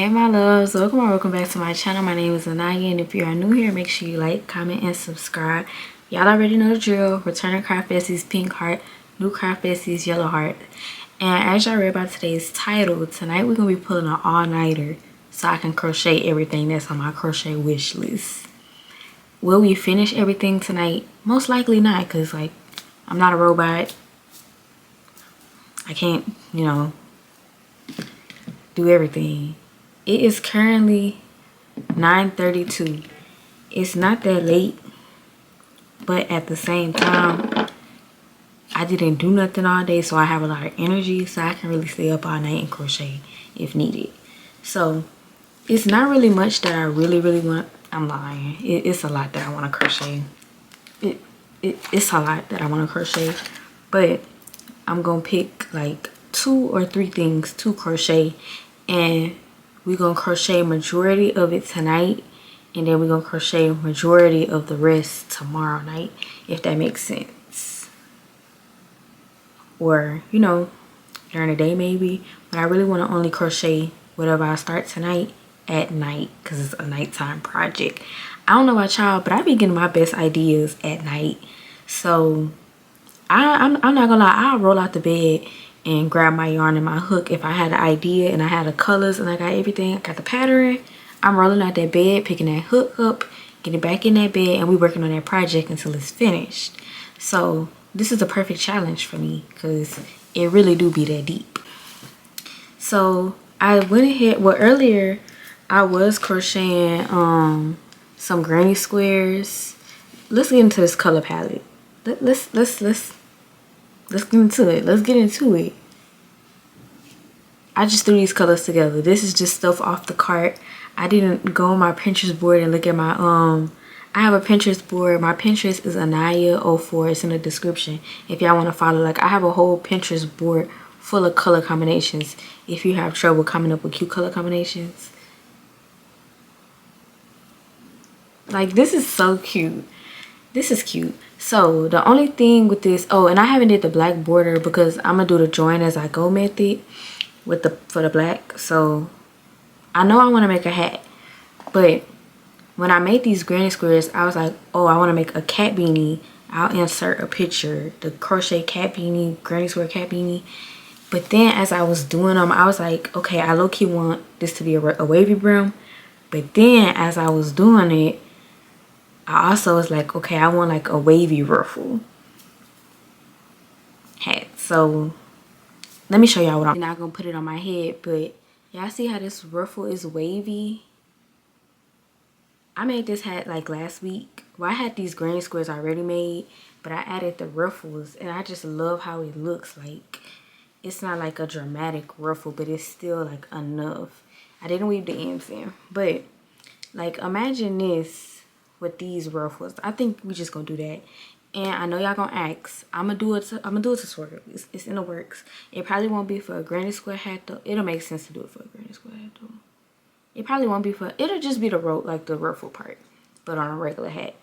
Hey my loves, welcome or welcome back to my channel. My name is Aniyah, and if you are new here, make sure you like, comment, and subscribe. Y'all already know the drill. Returning craft besties, pink heart. New craft besties, yellow heart. And as y'all read about today's title, tonight we're going to be pulling an all-nighter so I can crochet everything that's on my crochet wish list. Will we finish everything tonight? Most likely not, because like I'm not a robot. I can't, do everything. It is currently 9:32. It's not that late, but at the same time, I didn't do nothing all day, so I have a lot of energy, so I can really stay up all night and crochet if needed. So it's not really much that I really want. I'm lying. It's a lot that I want to crochet. It's a lot that I want to crochet, but I'm gonna pick like 2 or 3 things to crochet, and we're gonna crochet majority of it tonight, and then we're gonna crochet majority of the rest tomorrow night, if that makes sense. Or during the day maybe, but I really want to only crochet whatever I start tonight at night, because it's a nighttime project. I don't know about y'all, but I be getting my best ideas at night. So I'm not gonna lie, I'll roll out the bed and grab my yarn and my hook if I had an idea and I had the colors and I got everything, I got the pattern. I'm rolling out that bed, picking that hook up, getting back in that bed, and we working on that project until it's finished. So this is a perfect challenge for me because it really do be that deep. So I went ahead, well earlier I was crocheting some granny squares. Let's get into this color palette. Let's get into it. Let's get into it. I just threw these colors together. This is just stuff off the cart. I didn't go on my Pinterest board and look at my I have a Pinterest board. My Pinterest is Aniyah04. It's in the description if y'all want to follow. Like, I have a whole Pinterest board full of color combinations if you have trouble coming up with cute color combinations. Like, this is so cute. This is cute. So the only thing with this, oh, and I haven't did the black border because I'm gonna do the join as I go method for the black. So I know I want to make a hat, but when I made these granny squares, I was like, oh, I want to make a cat beanie. I'll insert a picture, the crochet cat beanie, granny square cat beanie. But then as I was doing them, I was like, okay, I low-key want this to be a wavy brim. But then as I was doing it, I also was like, okay, I want like a wavy ruffle hat. So let me show y'all what I'm not gonna put it on my head, but y'all see how this ruffle is wavy? I made this hat like last week. Well, I had these granny squares already made, but I added the ruffles, and I just love how it looks. Like, it's not like a dramatic ruffle, but it's still like enough. I didn't weave the ends in, but like imagine this with these ruffles. I think we just gonna do that. And I know y'all gonna ask, I'm gonna do it tutorial. It's in the works. It probably won't be for a granny square hat though. It'll make sense to do it for a granny square hat though. It probably won't be for, it'll just be the rope, like the ruffle part, but on a regular hat.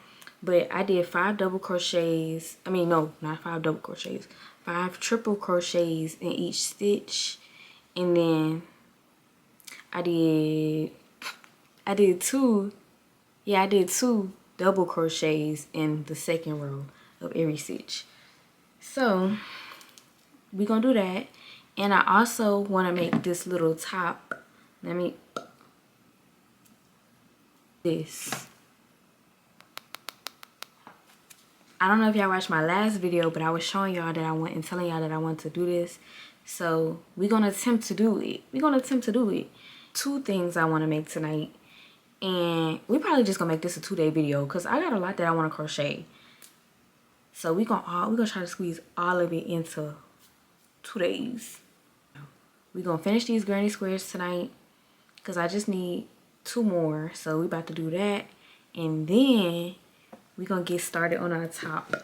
But I did 5 double crochets. I mean, no, not 5 double crochets. 5 triple crochets in each stitch. And then I did 2 double crochets in the second row of every stitch. So we're gonna do that. And I also want to make this little top. This, I don't know if y'all watched my last video, but I was showing y'all that I want and telling y'all that I want to do this. So we're gonna attempt to do it. 2 things I want to make tonight, and we probably just gonna make this a 2-day video because I got a lot that I want to crochet. So we're gonna try to squeeze all of it into 2 days. We're gonna finish these granny squares tonight because I just need 2 more. So we about to do that, and then we're gonna get started on our top.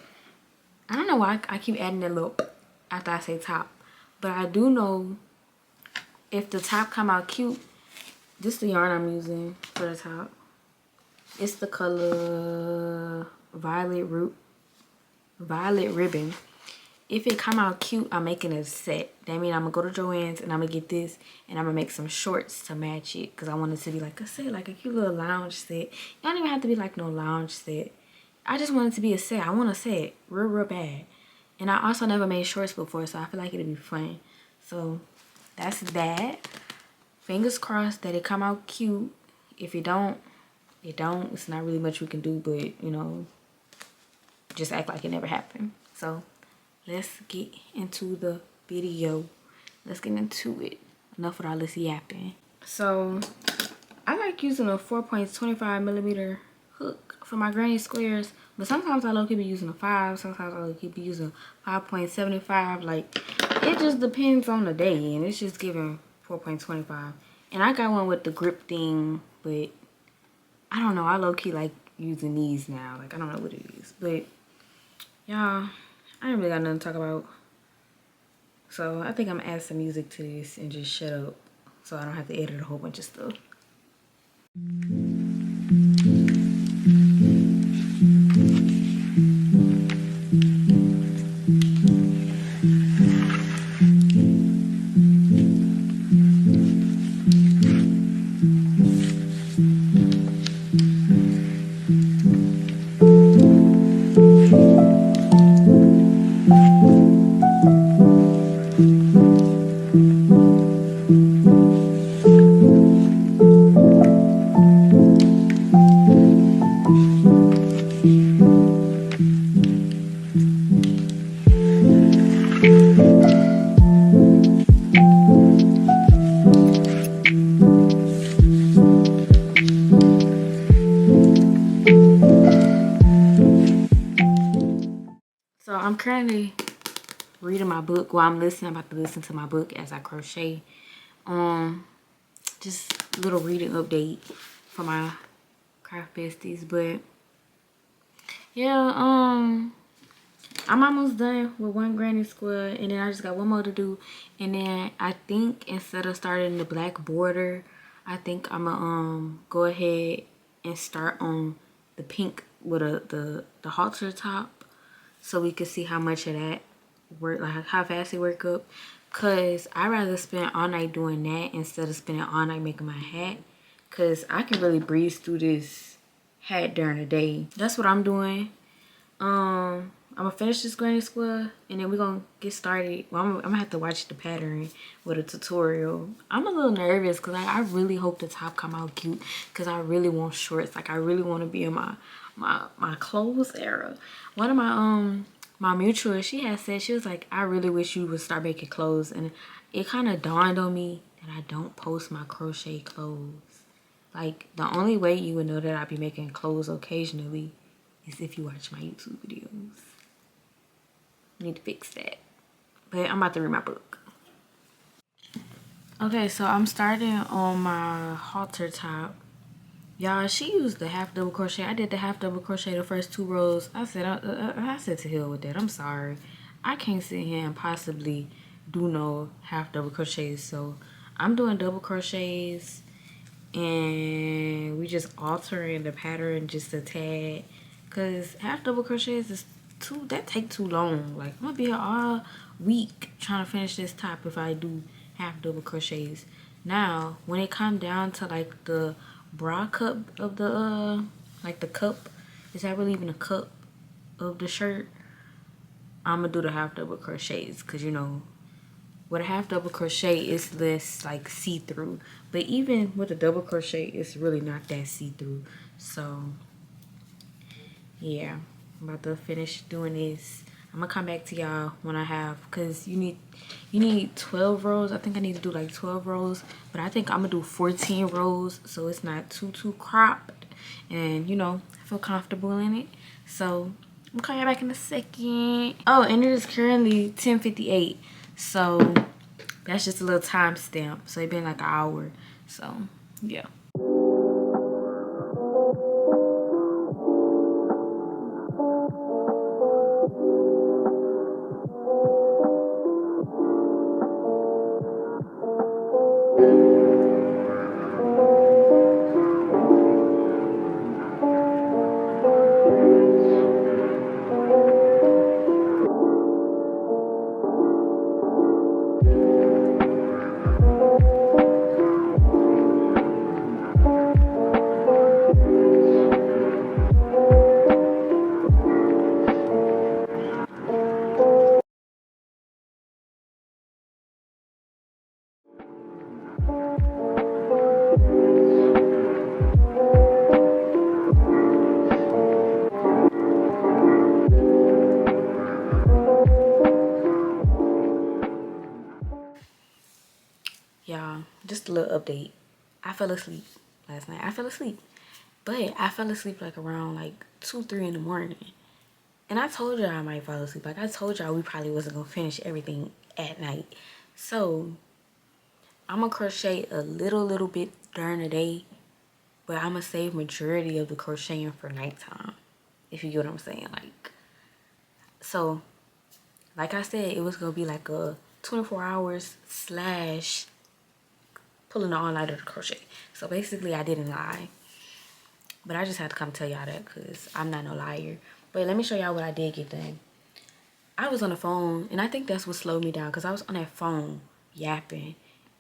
I don't know why I keep adding that little after I say top, but I do know if the top come out cute. This is the yarn I'm using for the top. It's the color violet ribbon, if it come out cute, I'm making a set. That means I'm gonna go to Joann's and I'm gonna get this and I'm gonna make some shorts to match it, because I want it to be like a set, like a cute little lounge set. It don't even have to be like no lounge set. I just want it to be a set. I want a set real bad. And I also never made shorts before, so I feel like it'd be fun. So that's that. Fingers crossed that it come out cute. If it don't, it don't. It's not really much we can do, but you know, just act like it never happened. So let's get into the video. Let's get into it. Enough with all this yapping. So I like using a 4.25 millimeter hook for my granny squares, but sometimes I low-key be using a 5, sometimes I low-key be using 5.75. like it just depends on the day, and it's just giving 4.25. And I got one with the grip thing, but I don't know, I low-key like using these now. Like I don't know what it is, but y'all, I ain't really got nothing to talk about, so I think I'm gonna add some music to this and just shut up so I don't have to edit a whole bunch of stuff. So I'm currently reading my book. Well, I'm about to listen to my book as I crochet. Just a little reading update for my craft besties. But yeah, I'm almost done with one granny square, and then I just got one more to do. And then I think instead of starting the black border, I think I'm gonna go ahead and start on the pink with the halter top, so we could see how much of that work, like how fast it work up. Cause I rather spend all night doing that instead of spending all night making my hat, cause I can really breeze through this hat during the day. That's what I'm doing. I'm gonna finish this granny square and then we're gonna get started. Well, I'm gonna have to watch the pattern with a tutorial. I'm a little nervous because I really hope the top come out cute, because I really want shorts. Like I really want to be in my clothes era. One of my mutual, she had said, she was like, I really wish you would start making clothes. And it kind of dawned on me that I don't post my crochet clothes. Like the only way you would know that I be making clothes occasionally is if you watch my YouTube videos. Need to fix that. But I'm about to read my book. Okay, so I'm starting on my halter top. Y'all, she used the half double crochet. I did the half double crochet the first 2 rows. I said to hell with that. I'm sorry. I can't sit here and possibly do no half double crochets. So I'm doing double crochets, and we just altering the pattern just a tad, because half double crochets is that take too long. Like I'm gonna be here all week trying to finish this top if I do half double crochets. Now when it come down to like the bra cup of the like the cup, is that really even a cup of the shirt, I'm gonna do the half double crochets, because you know with a half double crochet it's less like see-through, but even with a double crochet it's really not that see-through. So yeah, I'm about to finish doing this. I'm gonna come back to y'all when I have, because you need 12 rows. I think I need to do like 12 rows, but I think I'm gonna do 14 rows so it's not too cropped, and you know I feel comfortable in it. So I'm coming back in a second. Oh, and it is currently 10:58, so that's just a little time stamp. So it's been like an hour. So yeah. just a little update. I fell asleep last night. I fell asleep. But I fell asleep like around like 2, 3 in the morning. And I told y'all I might fall asleep. Like I told y'all we probably wasn't gonna finish everything at night. So I'm gonna crochet a little bit during the day, but I'm gonna save majority of the crocheting for nighttime. If you get what I'm saying. So like I said, it was gonna be like a 24 hours slash pulling the all-nighter to crochet. So basically I didn't lie. But I just had to come tell y'all that because I'm not no liar. But let me show y'all what I did get done. I was on the phone, and I think that's what slowed me down because I was on that phone yapping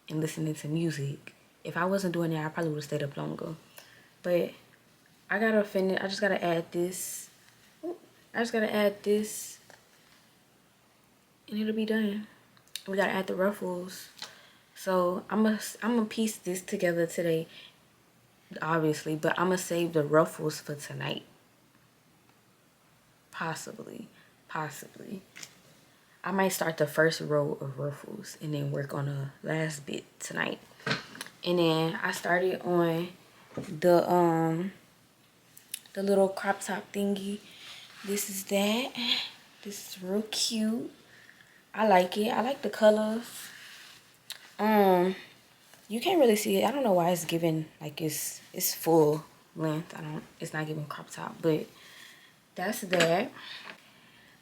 and listening to music. If I wasn't doing that, I probably would have stayed up longer. But I gotta finish. I just gotta add this. I just gotta add this, and it'll be done. We gotta add the ruffles. So I'm gonna piece this together today, obviously, but I'm gonna save the ruffles for tonight. Possibly. I might start the first row of ruffles and then work on the last bit tonight. And then I started on the little crop top thingy. This is that. This is real cute. I like it. I like the colors. You can't really see it. I don't know why it's giving like it's full length. It's not giving crop top, but that's that.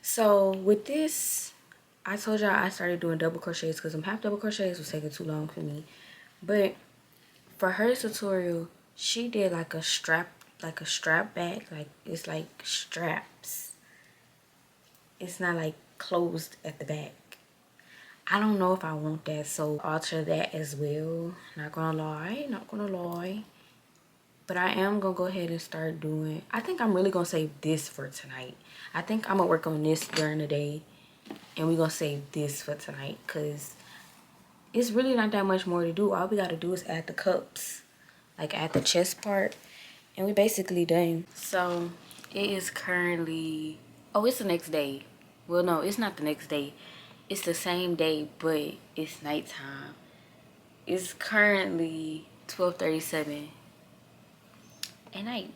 So with this, I told y'all I started doing double crochets because some half double crochets was taking too long for me. But for her tutorial, she did like a strap back. Like it's like straps. It's not like closed at the back. I don't know if I want that, so alter that as well. Not gonna lie. But I am gonna go ahead and start doing, I think I'm really gonna save this for tonight. I think I'm gonna work on this during the day and we're gonna save this for tonight because it's really not that much more to do. All we gotta do is add the cups, like add the chest part, and we basically done. So it is currently, oh, it's the next day. Well, no, it's not the next day. It's the same day, but it's nighttime. It's currently 12:37 at night.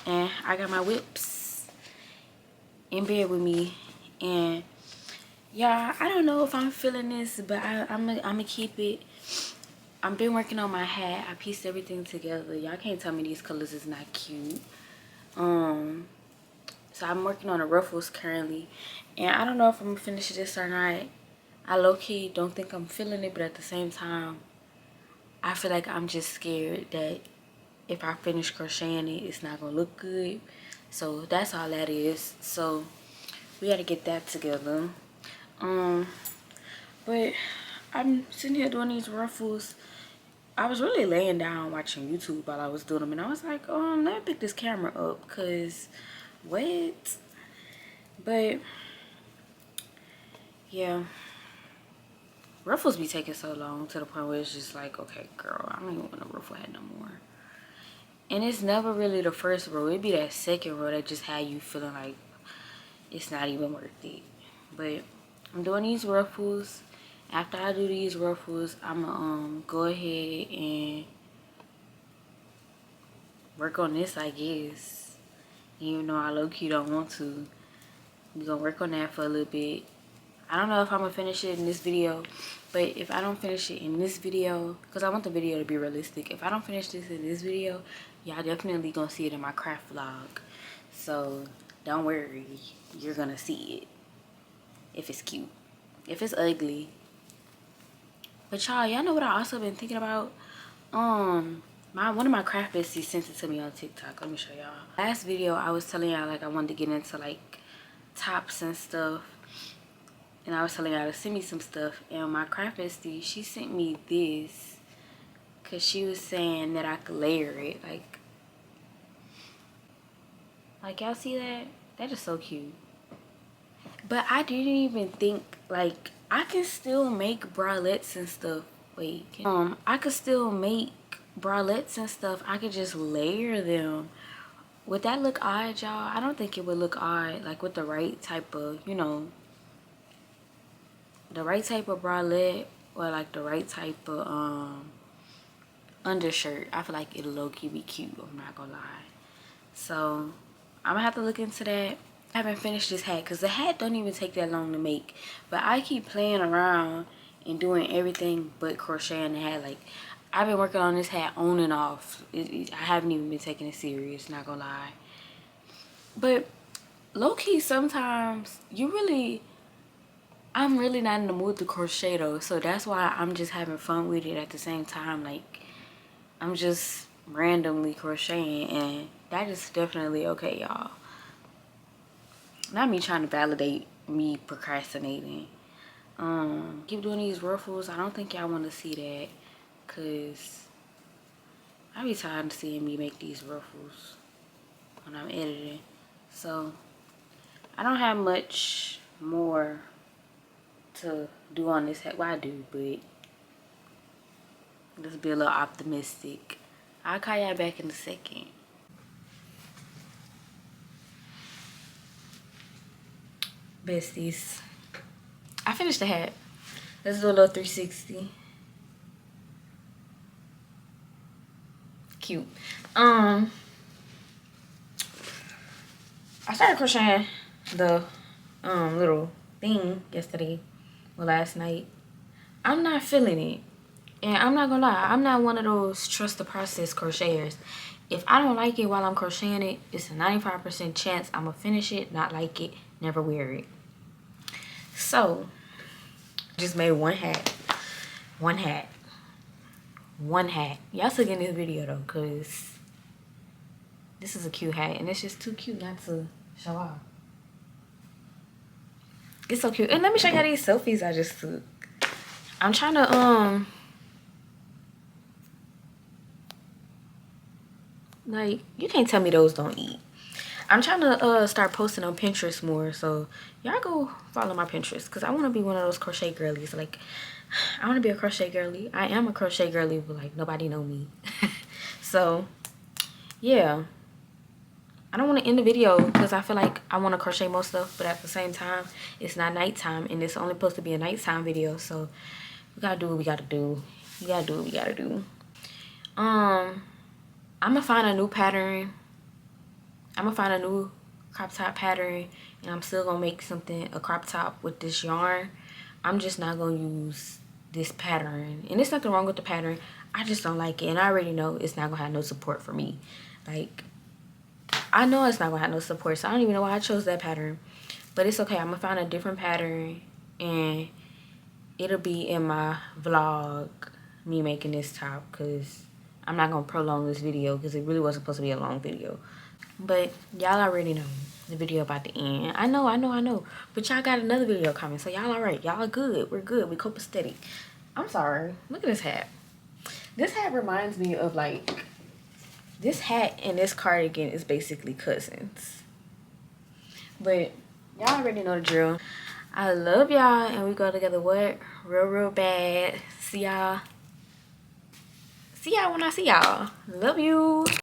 And I got my whips in bed with me. And yeah, I don't know if I'm feeling this, but I'm gonna keep it. I've been working on my hat. I pieced everything together. Y'all can't tell me these colors is not cute. So I'm working on the ruffles currently. And I don't know if I'm gonna finish this or not. I low-key don't think I'm feeling it, but at the same time, I feel like I'm just scared that if I finish crocheting it, it's not gonna look good. So that's all that is. So we gotta get that together. But I'm sitting here doing these ruffles. I was really laying down watching YouTube while I was doing them, and I was like, let me pick this camera up, cause what? But yeah, ruffles be taking so long to the point where it's just like, okay, girl, I don't even want a ruffle hat no more. And it's never really the first row. It'd be that second row that just had you feeling like it's not even worth it. But I'm doing these ruffles. After I do these ruffles, I'm gonna go ahead and work on this, I guess. Even though I low-key don't want to. We're gonna work on that for a little bit. I don't know if I'm gonna finish it in this video, but if I don't finish it in this video, because I want the video to be realistic, if I don't finish this in this video, y'all definitely gonna see it in my craft vlog. So don't worry, you're gonna see it if it's cute. If it's ugly. But y'all know what I also been thinking about? One of my craft besties sent it to me on TikTok. Let me show y'all. Last video I was telling y'all like I wanted to get into like tops and stuff, and I was telling y'all to send me some stuff. And my craft bestie, she sent me this because she was saying that I could layer it. Like y'all see that? That is so cute. But I didn't even think, like, I can still make bralettes and stuff. Wait, I could still make bralettes and stuff. I could just layer them. Would that look odd, y'all? I don't think it would look odd, like with the right type of, you know, the right type of bralette, or like the right type of undershirt. I feel like it'll low-key be cute, I'm not gonna lie. So I'm gonna have to look into that. I haven't finished this hat because the hat don't even take that long to make, but I keep playing around and doing everything but crocheting the hat. Like, I've been working on this hat on and off. I haven't even been taking it serious, not gonna lie. But low-key, sometimes I'm really not in the mood to crochet though, so that's why I'm just having fun with it at the same time. Like, I'm just randomly crocheting, and that is definitely okay, y'all. Not me trying to validate me procrastinating. Keep doing these ruffles. I don't think y'all want to see that, cause I be tired of seeing me make these ruffles when I'm editing. So I don't have much more to do on this hat. Well, I do, but let's be a little optimistic. I'll call y'all back in a second. Besties, I finished the hat. Let's do a little 360. Cute. I started crocheting the little thing yesterday or last night. I'm not feeling it, and I'm not gonna lie, I'm not one of those trust the process crocheters. If I don't like it while I'm crocheting it, it's a 95% chance I'm gonna finish it, not like it, never wear it. So just made one hat. Y'all still getting this video though, because this is a cute hat, and it's just too cute not to show off. It's so cute. And let me show y'all these selfies I just took. I'm trying to like, you can't tell me those don't eat. I'm trying to start posting on Pinterest more, so y'all go follow my Pinterest, because I want to be one of those crochet girlies. Like, I want to be a crochet girly. I am a crochet girly, but like, nobody know me. So yeah, I don't want to end the video because I feel like I want to crochet most stuff, but at the same time, it's not nighttime, and it's only supposed to be a nighttime video, so we gotta do what we gotta do. We gotta do what we gotta do. I'm gonna find a new pattern. I'm gonna find a new crop top pattern, and I'm still gonna make a crop top with this yarn. I'm just not gonna use this pattern, and there's nothing wrong with the pattern. I just don't like it, and I already know it's not gonna have no support for me. Like, I know it's not gonna have no support, so I don't even know why I chose that pattern, but it's okay. I'm gonna find a different pattern, and it'll be in my vlog, me making this top, because I'm not gonna prolong this video because it really wasn't supposed to be a long video. But y'all already know the video about to end. I know, but y'all got another video coming, so y'all all right. Y'all good. We're good. We copacetic. I'm sorry, look at this hat. This hat reminds me of, like, this hat and this cardigan is basically cousins. But y'all already know the drill. I love y'all, and we go together what? Real bad. See y'all when I see y'all. Love you.